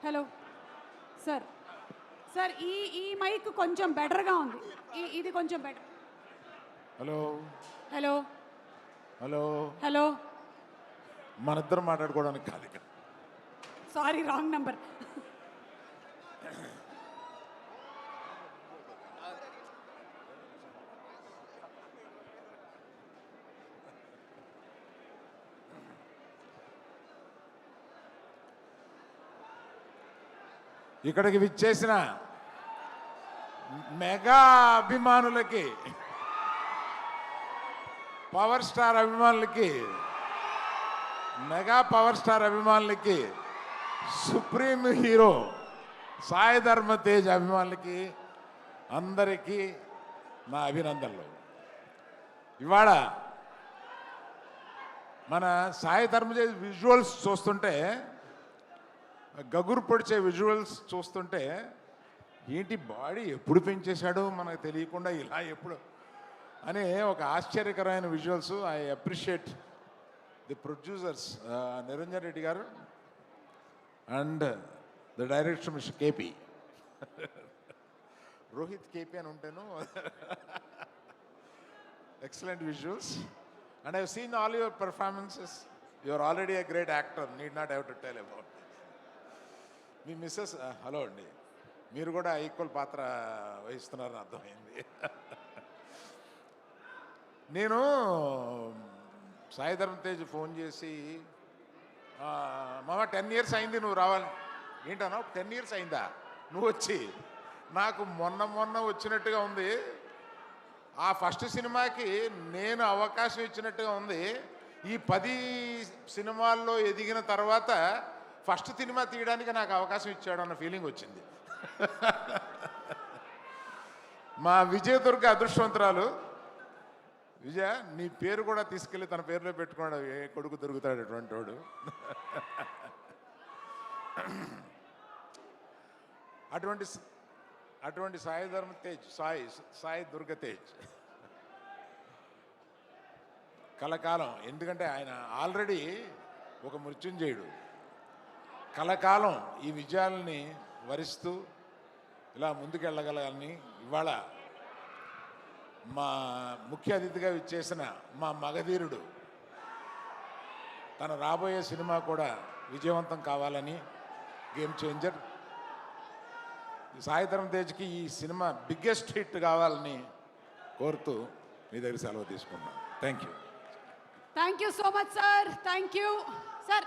Hello sir. Sir ఈ ఈ mic కొంచెం బెటర్గా ఉంది. ఇది కొంచెం better. Hello hello hello hello. మన ఇద్దరు మాట్లాడుకోవడానికి కాదు ఇక్కడ. Sorry, wrong number. ఇక్కడికి విచ్చేసిన మెగా అభిమానులకి, పవర్ స్టార్ అభిమానులకి, మెగా పవర్ స్టార్ అభిమానులకి, సుప్రీం హీరో సాయి ధర్మ తేజ్ అభిమానులకి అందరికీ నా అభినందనలు. ఇవాళ మన సాయి ధర్మ తేజ్ విజువల్స్ చూస్తుంటే, గగురు పొడిచే విజువల్స్ చూస్తుంటే, ఏంటి బాడీ ఎప్పుడు పెంచేశాడో మనకు తెలియకుండా ఇలా ఎప్పుడు అనే ఒక ఆశ్చర్యకరమైన visuals. I appreciate the producers Niranjan Reddy garu and the director mister KP, Rohit KP అని ఉంటాను. Excellent visuals and I have seen all your performances. You are already a great actor, need not have to tell about. మీ missus hello అండి, మీరు కూడా equal పాత్ర వహిస్తున్నారని అర్థమైంది. నేను సాయి ధర్మ తేజ్ ఫోన్ చేసి, మామ 10 years అయింది నువ్వు రావాలి. ఏంటన్నా 10 years అయిందా నువ్వు వచ్చి? నాకు మొన్న వచ్చినట్టుగా ఉంది. ఆ ఫస్ట్ సినిమాకి నేను అవకాశం ఇచ్చినట్టుగా ఉంది. ఈ 10 సినిమాల్లో ఎదిగిన తర్వాత ఫస్ట్ సినిమా తీయడానికి నాకు అవకాశం ఇచ్చాడు అన్న ఫీలింగ్ వచ్చింది. మా విజయదుర్గ అదృష్టవంతురాలు. విజయ, నీ పేరు కూడా తీసుకెళ్ళి తన పేరులో పెట్టుకోండి, ఏ కొడుకు దొరుకుతాడు అటువంటి వాడు. అటువంటి సాయి ధర్మ తేజ్, సాయి దుర్గ తేజ్ కలకాలం. ఎందుకంటే ఆయన ఆల్రెడీ ఒక మృత్యుంజయుడు. కలకాలం ఈ విజయాలని వరిస్తూ ఇలా ముందుకెళ్ళగలని ఇవాళ మా ముఖ్య అతిథిగా విచ్చేసిన మా మగధీరుడు తన రాబోయే సినిమా కూడా విజయవంతం కావాలని, గేమ్ చేంజర్ సాయి ధర్మ తేజ్కి ఈ సినిమా బిగ్గెస్ట్ హిట్ కావాలని కోరుతూ మీ దగ్గర సెలవు తీసుకున్నాను. Thank you. Thank you so much sir. Thank you sir.